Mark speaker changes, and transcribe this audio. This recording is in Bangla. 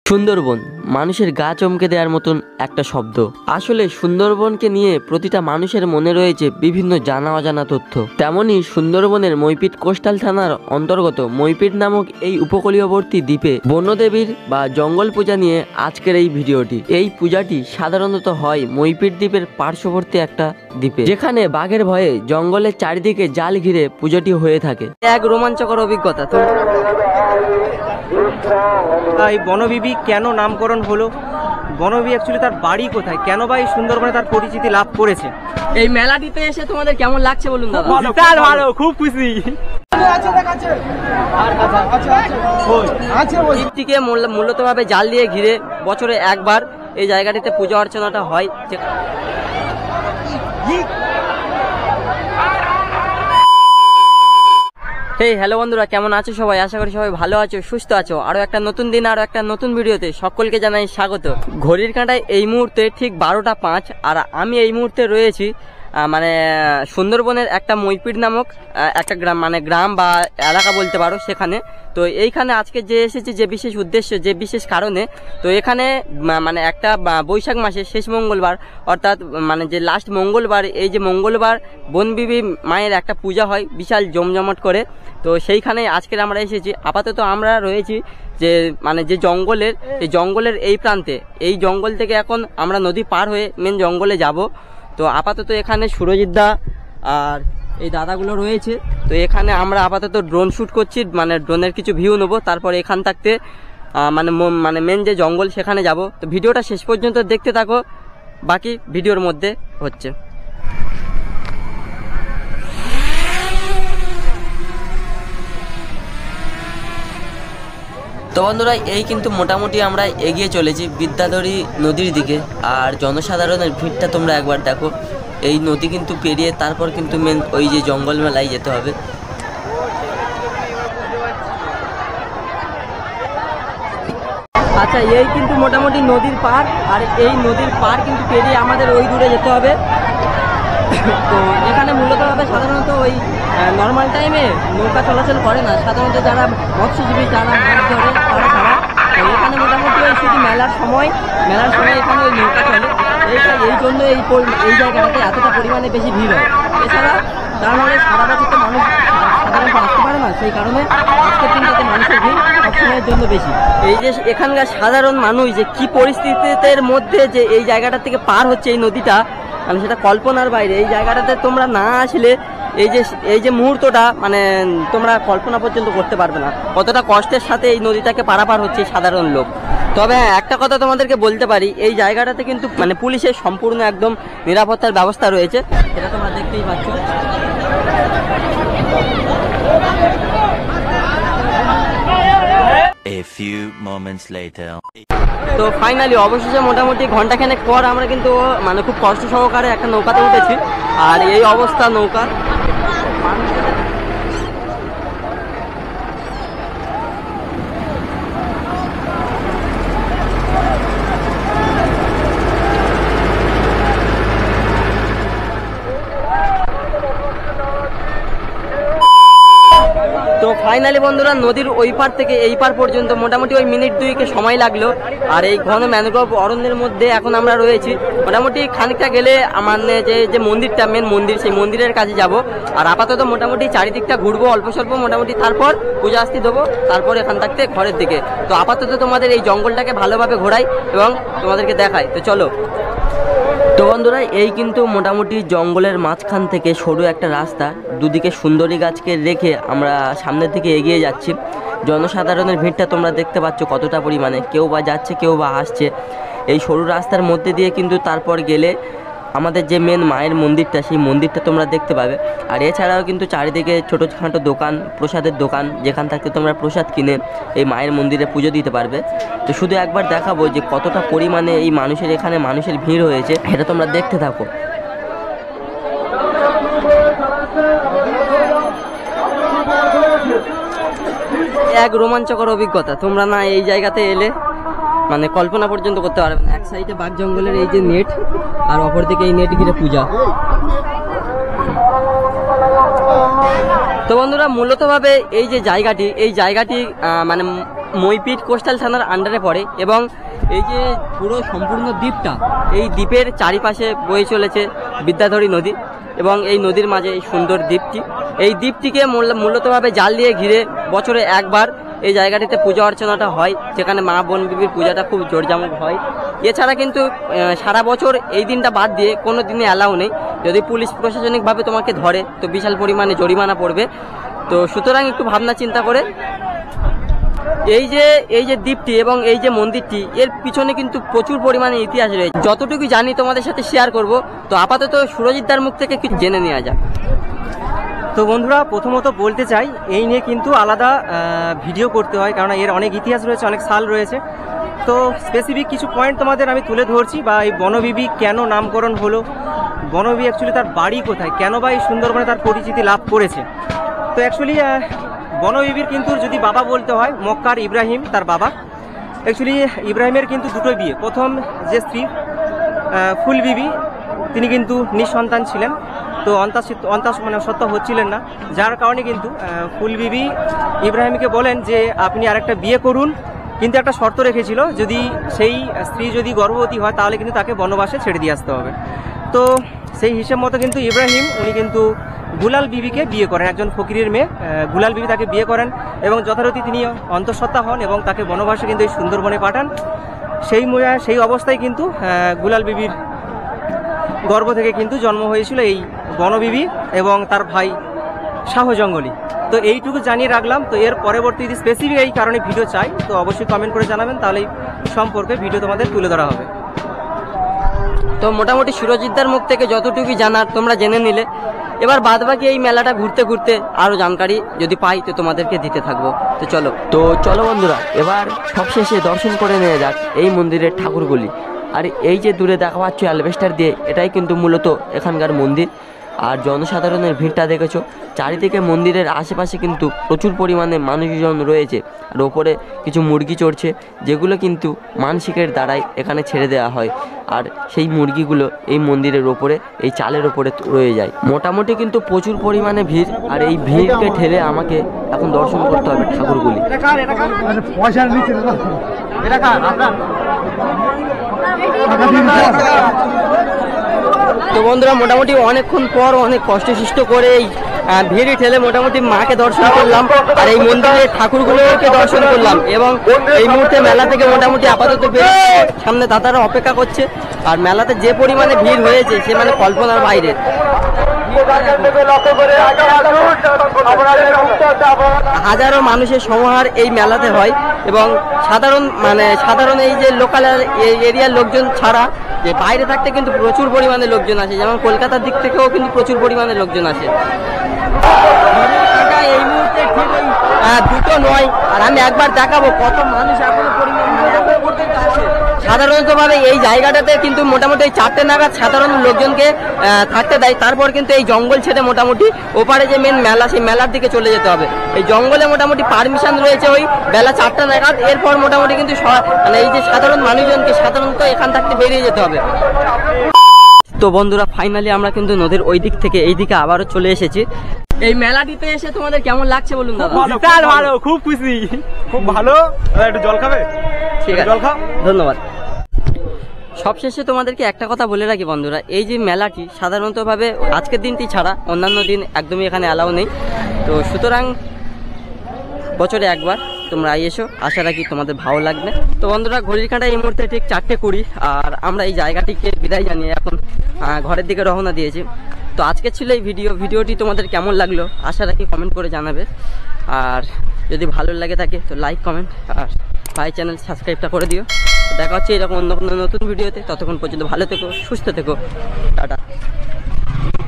Speaker 1: সুন্দরবন মানুষের গা চমকে দেওয়ার মতন একটা শব্দ। আসলে সুন্দরবনকে নিয়ে প্রতিটা মানুষের মনে রয়েছে বিভিন্ন জানা অজানা তথ্য। তেমনি সুন্দরবনের মইপিট কোস্টাল থানার অন্তর্গত মইপিট নামক এই উপকূলীয়বর্তী দ্বীপে বন্যদেবীর বা জঙ্গল পূজা নিয়ে আজকের এই ভিডিওটি। এই পূজাটি সাধারণত হয় মইপিট দ্বীপের পার্শ্ববর্তী একটা দ্বীপে, যেখানে বাঘের ভয়ে জঙ্গলের চারিদিকে জাল ঘিরে পুজোটি হয়ে থাকে। এক রোমাঞ্চকর অভিজ্ঞতা। তো
Speaker 2: এই বনবিবি কেন নামকরণ হলো, বনবিবি অ্যাকচুয়ালি তার বাড়ি কোথায়, কেন বা এই সুন্দরবনে তার পরিচিতি লাভ করেছে?
Speaker 1: এই মেলাটিতে এসে তোমাদের কেমন লাগছে বলুন দাদা?
Speaker 2: ভালো, খুব খুশি।
Speaker 1: দ্বীপটিকে মূলত ভাবে জাল দিয়ে ঘিরে বছরে একবার এই জায়গাটিতে পূজা অর্চনাটা হয়। হেই হ্যালো বন্ধুরা, কেমন আছো সবাই? আশা করি সবাই ভালো আছো, সুস্থ আছো। আরো একটা নতুন দিন, আরো একটা নতুন ভিডিওতে সকলকে জানাই স্বাগত। ঘড়ির কাঁটায় এই মুহূর্তে ঠিক 12টা 5, আর আমি এই মুহূর্তে রয়েছি সুন্দরবনের একটা মইপিট নামক একটা গ্রাম বা এলাকা বলতে পারো, সেখানে। তো এইখানে আজকে যে এসেছি যে বিশেষ উদ্দেশ্য, যে বিশেষ কারণে, তো এখানে একটা বৈশাখ মাসের শেষ মঙ্গলবার, অর্থাৎ যে লাস্ট মঙ্গলবার, এই যে মঙ্গলবার বনবিবি মায়ের একটা পূজা হয় বিশাল জমজমাট করে। তো সেইখানে আজকের আমরা এসেছি। আপাতত আমরা রয়েছি যে যে জঙ্গলের এই প্রান্তে। এই জঙ্গল থেকে এখন আমরা নদী পার হয়ে মেন জঙ্গলে যাব। তো আপাতত এখানে সুরজিৎদা আর এই দাদাগুলো রয়েছে। তো এখানে আমরা আপাতত ড্রোন শ্যুট করছি, ড্রোনের কিছু ভিউ নেবো, তারপর এখান থাকতে মেন যে জঙ্গল সেখানে যাব। তো ভিডিওটা শেষ পর্যন্ত দেখতে থাকো, বাকি ভিডিওর মধ্যে হচ্ছে। তো বন্ধুরা, এই কিন্তু মোটামুটি আমরা এগিয়ে চলেছি বিদ্যাধরী নদীর দিকে। আর জনসাধারণের ভিড়টা তোমরা একবার দেখো। এই নদী কিন্তু পেরিয়ে তারপর কিন্তু মেন ওই যে জঙ্গল মেলায় যেতে হবে। আচ্ছা, এই কিন্তু মোটামুটি নদীর পার, আর এই নদীর পার কিন্তু পেরিয়ে আমাদের ওই দূরে যেতে হবে। তো এখানে মূলত সাধারণত ওই নর্মাল টাইমে নৌকা চলাচল করে না, সাধারণত যারা মৎস্যজীবী, যারা মাছ ধরে তারা ছাড়া। তো এখানে মোটামুটি ওই শুধু মেলার সময় এখানে ওই নৌকা চলে। এই জন্য এই জায়গাটাতে এতটা পরিমাণে বেশি ভিড় হয়। এছাড়া তার সারা বছর তো মানুষ সাধারণত আসতে পারে না, সেই কারণে আজকের দিনটাতে মানুষের ভিড় সবসময়ের জন্য বেশি। এই যে এখানকার সাধারণ মানুষ যে কি পরিস্থিতির মধ্যে যে এই জায়গাটা থেকে পার হচ্ছে এই নদীটা, সেটা কল্পনার বাইরে। এই জায়গাটাতে তোমরা না আসলে এই যে মুহূর্তটা তোমরা কল্পনা পর্যন্ত করতে পারবে না কতটা কষ্টের সাথে এই নদীটাকে পারাপার হচ্ছে সাধারণ লোক। তবে একটা কথা তোমাদেরকে বলতে পারি, এই জায়গাটাতে কিন্তু পুলিশের সম্পূর্ণ একদম নিরাপত্তার ব্যবস্থা রয়েছে, সেটা তোমরা দেখতেই পাচ্ছ।
Speaker 3: A few moments later.
Speaker 1: তো ফাইনালি অবশেষে মোটামুটি ঘন্টাখানেক পর আমরা কিন্তু খুব কষ্ট সহকারে একটা নৌকাতে উঠেছি। আর এই অবস্থা নৌকা। তো ফাইনালি বন্ধুরা, নদীর ওই পার থেকে এই পার পর্যন্ত মোটামুটি ওই মিনিট 2 সময় লাগলো। আর এই ঘন ম্যানগ্রোভ অরণ্যের মধ্যে এখন আমরা রয়েছি। মোটামুটি খানিকটা গেলে যে মন্দিরটা, মেন মন্দির, সেই মন্দিরের কাছে যাব। আর আপাতত মোটামুটি চারিদিকটা ঘুরবো অল্প স্বল্প মোটামুটি, তারপর পূজা আস্তি দেবো, তারপর এখান থাকতে ঘরের দিকে। তো আপাতত তোমাদের এই জঙ্গলটাকে ভালোভাবে ঘোরাই এবং তোমাদেরকে দেখাই। তো চলো। তো বন্ধুরা, এই কিন্তু মোটামুটি জঙ্গলের মাঝখান থেকে সরু একটা রাস্তা, দুদিকে সুন্দরী গাছকে রেখে আমরা সামনের দিকে এগিয়ে যাচ্ছি। জনসাধারণের ভিড়টা তোমরা দেখতে পাচ্ছ কতটা পরিমাণে, কেউ বা যাচ্ছে কেউ বা আসছে। এই সরু রাস্তার মধ্যে দিয়ে কিন্তু তারপর গেলে আমাদের যে মেন মায়ের মন্দিরটা, সেই মন্দিরটা তোমরা দেখতে পাবে। আর এছাড়াও কিন্তু চারিদিকে ছোটোখাটো দোকান, প্রসাদের দোকান, যেখান থাকতে তোমরা প্রসাদ কিনে এই মায়ের মন্দিরে পুজো দিতে পারবে। তো শুধু একবার দেখাবো যে কতটা পরিমাণে এই মানুষের ভিড় হয়েছে, এটা তোমরা দেখতে থাকো। এক রোমাঞ্চকর অভিজ্ঞতা। তোমরা না এই জায়গাতে এলে কল্পনা পর্যন্ত করতে পারবে না। এক সাইডে বাঘ জঙ্গলের এই যে নেট, আর অপর দিকে এই নেট ঘিরে পূজা। তো বন্ধুরা, মূলত ভাবে এই জায়গাটি মইপিট কোস্টাল থানার আন্ডারে পড়ে এবং এই যে পুরো সম্পূর্ণ দ্বীপটা, এই দ্বীপের চারিপাশে বয়ে চলেছে বিদ্যাধরী নদী এবং এই নদীর মাঝে এই সুন্দর দ্বীপটি, এই দ্বীপটিকে মূলতভাবে জাল দিয়ে ঘিরে বছরে একবার এই জায়গাটিতে পূজা অর্চনাটা হয়, যেখানে মা বনবিবির পূজাটা খুব জোরজামক হয়। এছাড়া কিন্তু সারা বছর এই দিনটা বাদ দিয়ে কোনো দিনে অ্যালাউ নেই। যদি পুলিশ প্রশাসনিকভাবে তোমাকে ধরে তো বিশাল পরিমাণে জরিমানা পড়বে। তো সুতরাং একটু ভাবনা চিন্তা করে এই যে দ্বীপটি এবং এই যে মন্দিরটি, এর পিছনে কিন্তু প্রচুর পরিমাণে ইতিহাস রয়েছে। যতটুকু জানি তোমাদের সাথে শেয়ার করব। তো আপাতত সুরজিৎদার মুখ থেকে কিছু জেনে নেওয়া যাক।
Speaker 2: তো বন্ধুরা, প্রথমত বলতে চাই এই নিয়ে কিন্তু আলাদা ভিডিও করতে হয়, কারণ এর অনেক ইতিহাস রয়েছে, অনেক সাল রয়েছে। তো স্পেসিফিক কিছু পয়েন্ট তোমাদের আমি তুলে ধরছি, বা এই বনবিবি কেন নামকরণ হলো, বনবিবি অ্যাকচুয়ালি তার বাড়ি কোথায়, কেন বা এই সুন্দরবনে তার পরিচিতি লাভ করেছে। তো অ্যাকচুয়ালি বনবিবির কিন্তু যদি বাবা বলতে হয়, মক্কার ইব্রাহিম তার বাবা। অ্যাকচুয়ালি ইব্রাহিমের কিন্তু দুটো বিয়ে। প্রথম যে স্ত্রী ফুল বিবি, তিনি কিন্তু নিঃসন্তান ছিলেন, তো সত্য হচ্ছিলেন না, যার কারণে কিন্তু ফুল বিবি ইব্রাহিমকে বলেন যে আপনি আরেকটা বিয়ে করুন, কিন্তু একটা শর্ত রেখেছিল, যদি সেই স্ত্রী যদি গর্ভবতী হয় তাহলে কিন্তু তাকে বনবাসে ছেড়ে দিয়ে আসতে হবে। তো সেই হিসেব মতো কিন্তু ইব্রাহিম উনি কিন্তু গুলাল বিবিকে বিয়ে করেন, একজন ফকিরের মেয়ে গুলাল বিবি তাকে বিয়ে করেন এবং যথারীতি তিনি অন্তঃসত্ত্বা হন এবং তাকে বনবাসে কিন্তু এই সুন্দরবনে পাঠান। সেই অবস্থায় কিন্তু গুলাল বিবির গর্ভ থেকে কিন্তু জন্ম হয়েছিল এই বনবিবি এবং তার ভাই শাহ জঙ্গলি। তো এইটুকু জানিয়ে রাখলাম। তো এর পরবর্তী যদি স্পেসিফিক এই কারণে ভিডিও চাই তো অবশ্যই কমেন্ট করে জানাবেন, তাহলে এই সম্পর্কে ভিডিও তোমাদের তুলে ধরা হবে।
Speaker 1: তো মোটামুটি সুরজিৎদার মুখ থেকে যতটুকু জানার তোমরা জেনে নিলে। এবার বাদবাকি এই মেলাটা ঘুরতে ঘুরতে আরও জানকারি যদি পাই তো তোমাদেরকে দিতে থাকবো। তো চলো বন্ধুরা, এবার সবশেষে দর্শন করে নেওয়া যাক এই মন্দিরের ঠাকুরগুলি। আর এই যে দূরে দেখা পাচ্ছ অ্যালবেস্টার দিয়ে, এটাই কিন্তু মূলত এখানকার মন্দির। আর জনসাধারণের ভিড়টা দেখেছো, চারিদিকে মন্দিরের আশেপাশে কিন্তু প্রচুর পরিমাণে মানুষজন রয়েছে। আর ওপরে কিছু মুরগি চড়ছে, যেগুলো কিন্তু মানসিকের দ্বারাই এখানে ছেড়ে দেওয়া হয়। আর সেই মুরগিগুলো এই মন্দিরের ওপরে, এই চালের ওপরে রয়ে যায়। মোটামুটি কিন্তু প্রচুর পরিমাণে ভিড়, আর এই ভিড়কে ঠেলে আমাকে এখন দর্শন করতে হবে ঠাকুরগুলি। তো বন্ধুরা, মোটামুটি অনেকক্ষণ পর অনেক কষ্ট করে এই ভিড়ি ঠেলে মোটামুটি মাকে দর্শন করলাম, আর এই মন্দিরের ঠাকুরগুলোকে দর্শন করলাম। এবং এই মুহূর্তে মেলা থেকে মোটামুটি আপাতত সামনে দাদারা অপেক্ষা করছে। আর মেলাতে যে পরিমাণে ভিড় হয়েছে সে মানে কল্পনার বাইরে। হাজারো মানুষের সমাহার এই মেলাতে হয় এবং সাধারণ এই যে লোকাল এরিয়ার লোকজন ছাড়া যে বাইরে থাকতে কিন্তু প্রচুর পরিমাণে লোকজন আসে, যেমন কলকাতার দিক থেকেও কিন্তু প্রচুর পরিমাণে লোকজন আসে। এই মুহূর্তে দুটো নয়, আর আমি একবার দেখাবো কত মানুষ এখনো আছে। সাধারণত ভাবে এই জায়গাটাতে কিন্তু মোটামুটি 4টে নাগাদ সাধারণ লোকজনকে থাকতে দেয়, তারপর কিন্তু এই জঙ্গল ছেড়ে মোটামুটি ওপারে যে মেন মেলা, সেই মেলার দিকে চলে যেতে হবে। এই জঙ্গলে মোটামুটি পারমিশন রয়েছে ওই বেলা 4টা নাগাদ। এরপর মোটামুটি কিন্তু এই যে সাধারণ মানুষজনকে সাধারণত এখান থাকতে বেরিয়ে যেতে হবে। তো বন্ধুরা, ফাইনালি আমরা কিন্তু নদীর ওই দিক থেকে এই দিকে আবারও চলে এসেছি। এই মেলাটিতে এসে তোমাদের কেমন লাগছে বলুন দাদা?
Speaker 2: ভালো, খুব খুশি, খুব ভালো। একটু জল খাবে?
Speaker 1: ঠিক আছে, জল খাও। ধন্যবাদ। সবশেষে তোমাদেরকে একটা কথা বলে রাখি বন্ধুরা, এই যে মেলাটি সাধারণতভাবে আজকের দিনটি ছাড়া অন্যান্য দিন একদমই এখানে অ্যালাউ নেই। তো সুতরাং বছরে একবার তোমরা এসো, আশা রাখি তোমাদের ভালো লাগবে। তো বন্ধুরা, ঘড়ির কাঁটায় এই মুহূর্তে ঠিক 4:20, আর আমরা এই জায়গাটিকে বিদায় জানিয়ে এখন ঘরের দিকে রওনা দিয়েছি। তো আজকে ছিল এই ভিডিওটি তোমাদের কেমন লাগলো আশা রাখি কমেন্ট করে জানাবে। আর যদি ভালো লাগে থাকে তো লাইক, কমেন্ট আর ভাই চ্যানেল সাবস্ক্রাইবটা করে দিও। দেখা হচ্ছে এরকম অন্য কোনো নতুন ভিডিওতে। ততক্ষণ পর্যন্ত ভালো থেকো, সুস্থ থেকো, টাটা।